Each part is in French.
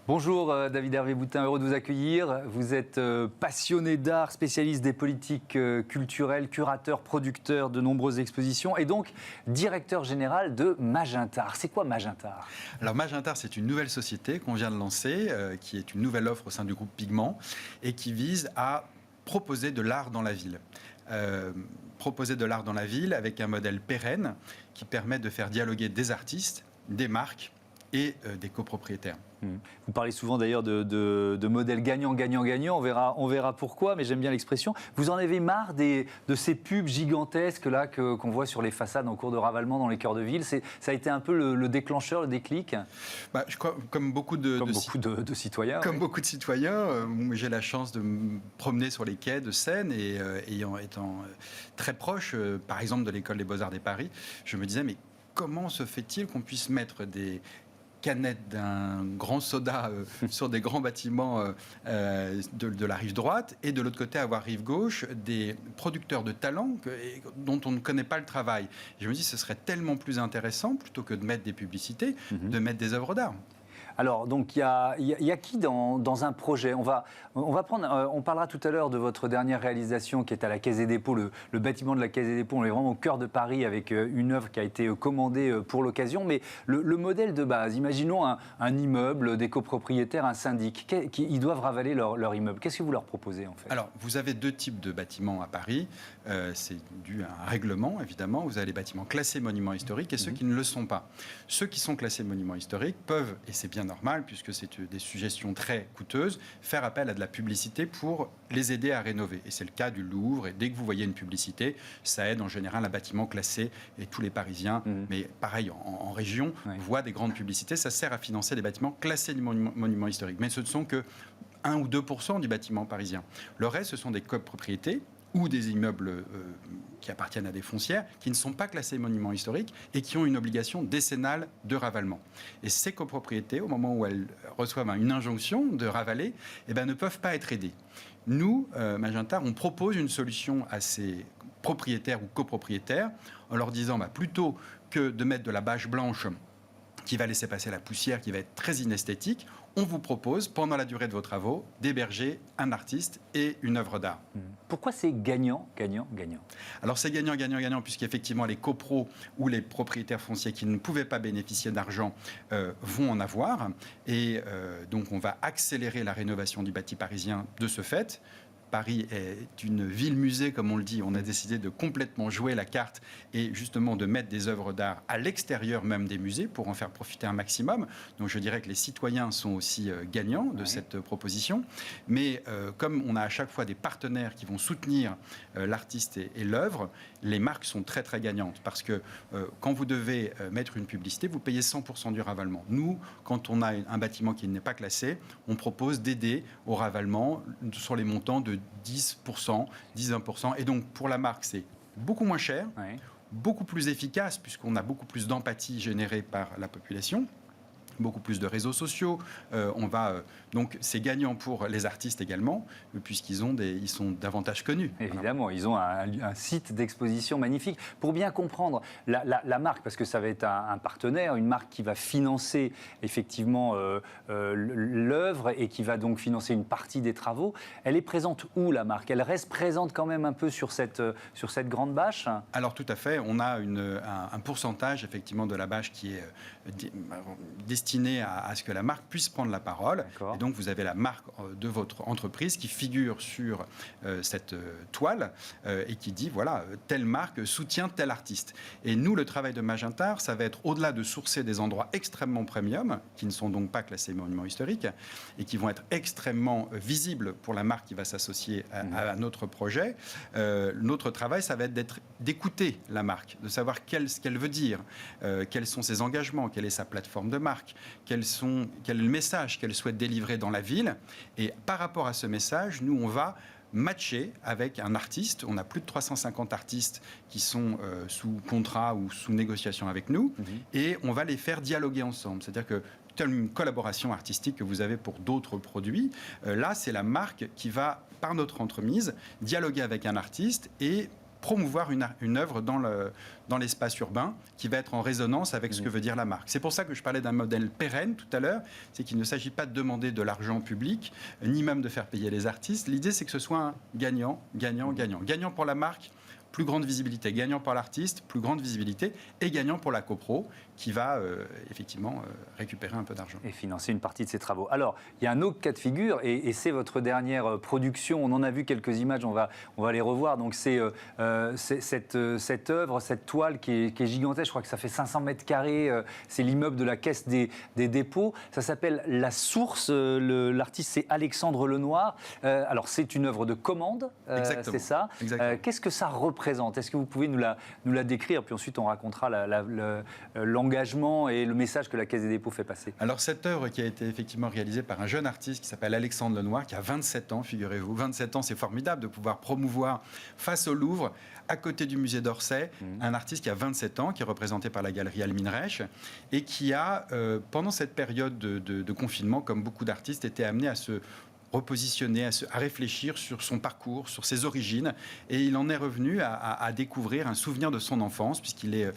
Bonjour David Hervé Boutin, heureux de vous accueillir. Vous êtes passionné d'art, spécialiste des politiques culturelles, curateur, producteur de nombreuses expositions et donc directeur général de Magintar. C'est quoi Magintar ? Alors Magintar, c'est une nouvelle société qu'on vient de lancer, qui est une nouvelle offre au sein du groupe Pigment et qui vise à proposer de l'art dans la ville. Proposer de l'art dans la ville avec un modèle pérenne qui permet de faire dialoguer des artistes, des marques et des copropriétaires. Vous parlez souvent d'ailleurs de modèles gagnant-gagnant-gagnant, on verra pourquoi, mais j'aime bien l'expression. Vous en avez marre de ces pubs gigantesques là, qu'on voit sur les façades en cours de ravalement dans les cœurs de ville. Ça a été un peu le déclencheur, le déclic. Je crois, comme beaucoup de citoyens. Comme beaucoup de citoyens, j'ai la chance de me promener sur les quais de Seine et étant très proche, par exemple, de l'école des Beaux-Arts de Paris, je me disais, mais comment se fait-il qu'on puisse mettre des canettes d'un grand soda sur des grands bâtiments de la rive droite et de l'autre côté avoir rive gauche des producteurs de talent dont on ne connaît pas le travail. Et je me dis ce serait tellement plus intéressant plutôt que de mettre des publicités, de mettre des œuvres d'art. Alors, donc, il y a qui dans un projet ? On parlera tout à l'heure de votre dernière réalisation qui est à la Caisse des Dépôts, le bâtiment de la Caisse des Dépôts. On est vraiment au cœur de Paris avec une œuvre qui a été commandée pour l'occasion. Mais le modèle de base, imaginons un immeuble, des copropriétaires, un syndic. Ils doivent ravaler leur immeuble. Qu'est-ce que vous leur proposez en fait ? Alors, vous avez deux types de bâtiments à Paris. C'est dû à un règlement, évidemment. Vous avez les bâtiments classés monuments historiques et ceux qui ne le sont pas. Ceux qui sont classés monuments historiques peuvent, et c'est bien normal, puisque c'est des suggestions très coûteuses, faire appel à de la publicité pour les aider à rénover. Et c'est le cas du Louvre. Et dès que vous voyez une publicité, ça aide en général un bâtiment classé. Et tous les Parisiens, mais pareil en région, voient des grandes publicités. Ça sert à financer des bâtiments classés du monument historique. Mais ce ne sont que 1 ou 2% du bâtiment parisien. Le reste, ce sont des copropriétés ou des immeubles qui appartiennent à des foncières, qui ne sont pas classés monuments historiques et qui ont une obligation décennale de ravalement. Et ces copropriétés, au moment où elles reçoivent une injonction de ravaler, ne peuvent pas être aidées. Nous, Magintar, on propose une solution à ces propriétaires ou copropriétaires en leur disant, plutôt que de mettre de la bâche blanche qui va laisser passer la poussière, qui va être très inesthétique, on vous propose, pendant la durée de vos travaux, d'héberger un artiste et une œuvre d'art. Pourquoi c'est gagnant, gagnant, gagnant ? Alors c'est gagnant, gagnant, gagnant, puisqu'effectivement les copros ou les propriétaires fonciers qui ne pouvaient pas bénéficier d'argent vont en avoir. Et donc on va accélérer la rénovation du bâti parisien de ce fait. Paris est une ville-musée, comme on le dit. On a décidé de complètement jouer la carte et justement de mettre des œuvres d'art à l'extérieur même des musées pour en faire profiter un maximum. Donc je dirais que les citoyens sont aussi gagnants de cette proposition. Mais comme on a à chaque fois des partenaires qui vont soutenir l'artiste et l'œuvre, les marques sont très très gagnantes. Parce que quand vous devez mettre une publicité, vous payez 100% du ravalement. Nous, quand on a un bâtiment qui n'est pas classé, on propose d'aider au ravalement sur les montants de 10%, 10-20%. Et donc, pour la marque, c'est beaucoup moins cher, beaucoup plus efficace, puisqu'on a beaucoup plus d'empathie générée par la population, beaucoup plus de réseaux sociaux. Donc, c'est gagnant pour les artistes également, puisqu'ils sont davantage connus. Évidemment, ils ont un site d'exposition magnifique. Pour bien comprendre la marque, parce que ça va être un partenaire, une marque qui va financer effectivement l'œuvre et qui va donc financer une partie des travaux, elle est présente où la marque ? Elle reste présente quand même un peu sur cette grande bâche ? Alors tout à fait, on a un pourcentage effectivement de la bâche qui est destiné à ce que la marque puisse prendre la parole. Et donc, vous avez la marque de votre entreprise qui figure sur cette toile et qui dit, voilà, telle marque soutient tel artiste. Et nous, le travail de Magintar, ça va être au-delà de sourcer des endroits extrêmement premium, qui ne sont donc pas classés monuments historiques, et qui vont être extrêmement visibles pour la marque qui va s'associer à notre projet. Notre travail, ça va être d'écouter la marque, de savoir ce qu'elle veut dire, quels sont ses engagements, quelle est sa plateforme de marque, quel est le message qu'elle souhaite délivrer dans la ville. Et par rapport à ce message, nous, on va matcher avec un artiste. On a plus de 350 artistes qui sont sous contrat ou sous négociation avec nous. Et on va les faire dialoguer ensemble. C'est-à-dire que telle une collaboration artistique que vous avez pour d'autres produits, là, c'est la marque qui va, par notre entremise, dialoguer avec un artiste et promouvoir une œuvre dans l'espace urbain qui va être en résonance avec ce que veut dire la marque. C'est pour ça que je parlais d'un modèle pérenne tout à l'heure, c'est qu'il ne s'agit pas de demander de l'argent public, ni même de faire payer les artistes. L'idée, c'est que ce soit un gagnant, gagnant, gagnant. Gagnant pour la marque, plus grande visibilité. Gagnant pour l'artiste, plus grande visibilité. Et gagnant pour la copro, qui va effectivement récupérer un peu d'argent. Et financer une partie de ses travaux. Alors, il y a un autre cas de figure, et c'est votre dernière production. On en a vu quelques images, on va les revoir. Donc, c'est cette œuvre, cette toile qui est gigantesque. Je crois que ça fait 500 mètres carrés. C'est l'immeuble de la Caisse des Dépôts. Ça s'appelle La Source. L'artiste, c'est Alexandre Lenoir. Alors, c'est une œuvre de commande, c'est ça. Qu'est-ce que ça représente? Est-ce que vous pouvez nous la décrire? Puis ensuite, on racontera l'engagement et le message que la Caisse des Dépôts fait passer. Alors cette œuvre qui a été effectivement réalisée par un jeune artiste qui s'appelle Alexandre Lenoir, qui a 27 ans, figurez-vous. 27 ans, c'est formidable de pouvoir promouvoir face au Louvre, à côté du musée d'Orsay, un artiste qui a 27 ans, qui est représenté par la galerie Almine Reich, et qui a, pendant cette période de confinement, comme beaucoup d'artistes, été amené à se repositionner, à réfléchir sur son parcours, sur ses origines, et il en est revenu à découvrir un souvenir de son enfance, puisqu'il est,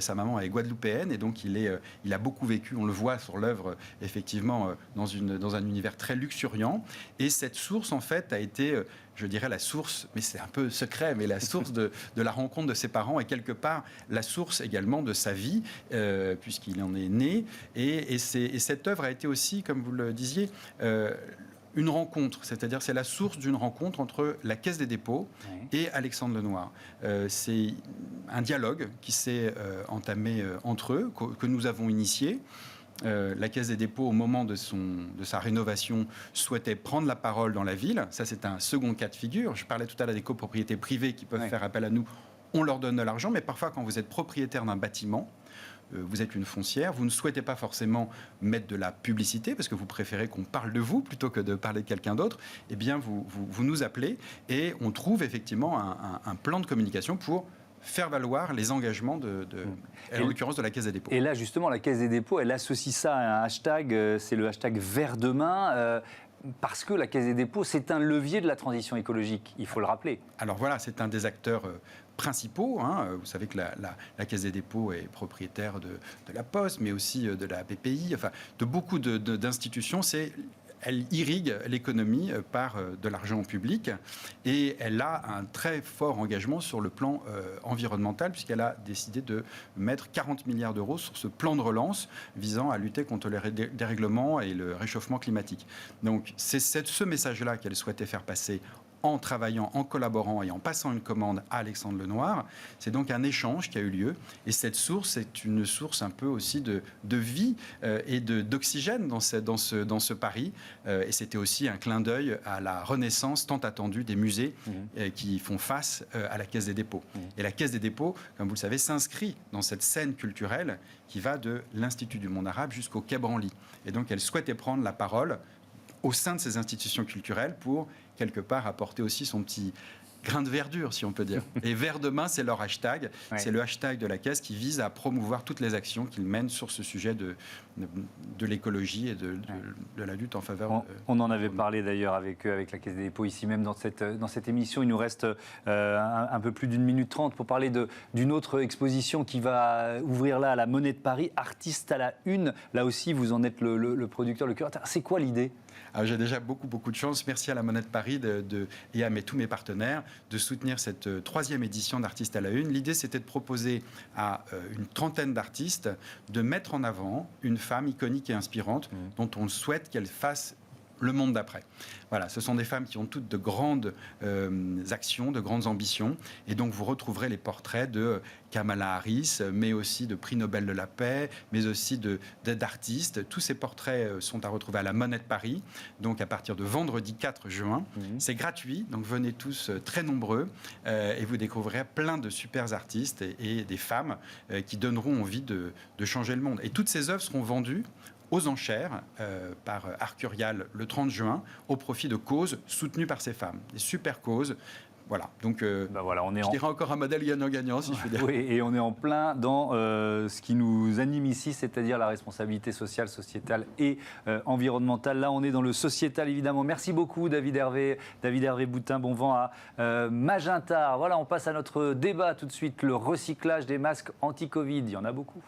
sa maman est guadeloupéenne, et donc il a beaucoup vécu, on le voit sur l'œuvre, effectivement, dans un univers très luxuriant, et cette source, en fait, a été, je dirais, la source, mais c'est un peu secret, mais la source de la rencontre de ses parents, et quelque part, la source également de sa vie, puisqu'il en est né, et cette œuvre a été aussi, comme vous le disiez, une rencontre, c'est-à-dire c'est la source d'une rencontre entre la Caisse des Dépôts et Alexandre Lenoir. C'est un dialogue qui s'est entamé entre eux, que nous avons initié. La Caisse des Dépôts, au moment de sa rénovation, souhaitait prendre la parole dans la ville. Ça, c'est un second cas de figure. Je parlais tout à l'heure des copropriétés privées qui peuvent faire appel à nous. On leur donne de l'argent, mais parfois, quand vous êtes propriétaire d'un bâtiment, vous êtes une foncière, vous ne souhaitez pas forcément mettre de la publicité parce que vous préférez qu'on parle de vous plutôt que de parler de quelqu'un d'autre, eh bien vous nous appelez et on trouve effectivement un plan de communication pour faire valoir les engagements en l'occurrence de la Caisse des Dépôts. Et là justement la Caisse des Dépôts, elle associe ça à un hashtag, c'est le hashtag Vert Demain. Parce que la Caisse des Dépôts, c'est un levier de la transition écologique, il faut le rappeler. Alors voilà, c'est un des acteurs principaux. Vous savez que la Caisse des Dépôts est propriétaire de la Poste, mais aussi de la BPI, enfin de beaucoup d'institutions. Elle irrigue l'économie par de l'argent public et elle a un très fort engagement sur le plan environnemental puisqu'elle a décidé de mettre 40 milliards d'euros sur ce plan de relance visant à lutter contre les dérèglements et le réchauffement climatique. Donc c'est ce message-là qu'elle souhaitait faire passer en travaillant, en collaborant et en passant une commande à Alexandre Lenoir. C'est donc un échange qui a eu lieu. Et cette source est une source un peu aussi de vie et d'oxygène dans ce pari. Et c'était aussi un clin d'œil à la renaissance tant attendue des musées qui font face à la Caisse des Dépôts. Et la Caisse des Dépôts, comme vous le savez, s'inscrit dans cette scène culturelle qui va de l'Institut du monde arabe jusqu'au Quai Branly. Et donc elle souhaitait prendre la parole au sein de ces institutions culturelles pour quelque part apporter aussi son petit grain de verdure, si on peut dire. Et Vert Demain, c'est leur hashtag. C'est le hashtag de la Caisse qui vise à promouvoir toutes les actions qu'ils mènent sur ce sujet de l'écologie et de la lutte en faveur... On en avait parlé d'ailleurs avec la Caisse des Dépôts, ici même dans cette émission. Il nous reste un peu plus d'une minute 30 pour parler d'une autre exposition qui va ouvrir là à la Monnaie de Paris, Artistes à la Une. Là aussi, vous en êtes le producteur, le curateur. C'est quoi l'idée ? Alors, j'ai déjà beaucoup de chance. Merci à la Monnaie de Paris et à tous mes partenaires de soutenir cette 3e édition d'Artistes à la Une. L'idée, c'était de proposer à une trentaine d'artistes de mettre en avant une femme iconique et inspirante dont on souhaite qu'elle fasse le monde d'après. Voilà, ce sont des femmes qui ont toutes de grandes actions, de grandes ambitions. Et donc, vous retrouverez les portraits de Kamala Harris, mais aussi de prix Nobel de la paix, mais aussi d'artistes. Tous ces portraits sont à retrouver à la Monnaie de Paris, donc à partir de vendredi 4 juin. C'est gratuit, donc venez tous très nombreux et vous découvrirez plein de super artistes et des femmes qui donneront envie de changer le monde. Et toutes ces œuvres seront vendues aux enchères par Arcurial le 30 juin au profit de causes soutenues par ces femmes. Des super causes Voilà, donc voilà, je dirais encore un modèle gagnant-gagnant, si je veux dire. Oui, et on est en plein dans ce qui nous anime ici, c'est-à-dire la responsabilité sociale, sociétale et environnementale. Là, on est dans le sociétal, évidemment. Merci beaucoup, David Hervé Boutin. Bon vent à Magenta. Voilà, on passe à notre débat tout de suite, le recyclage des masques anti-Covid. Il y en a beaucoup.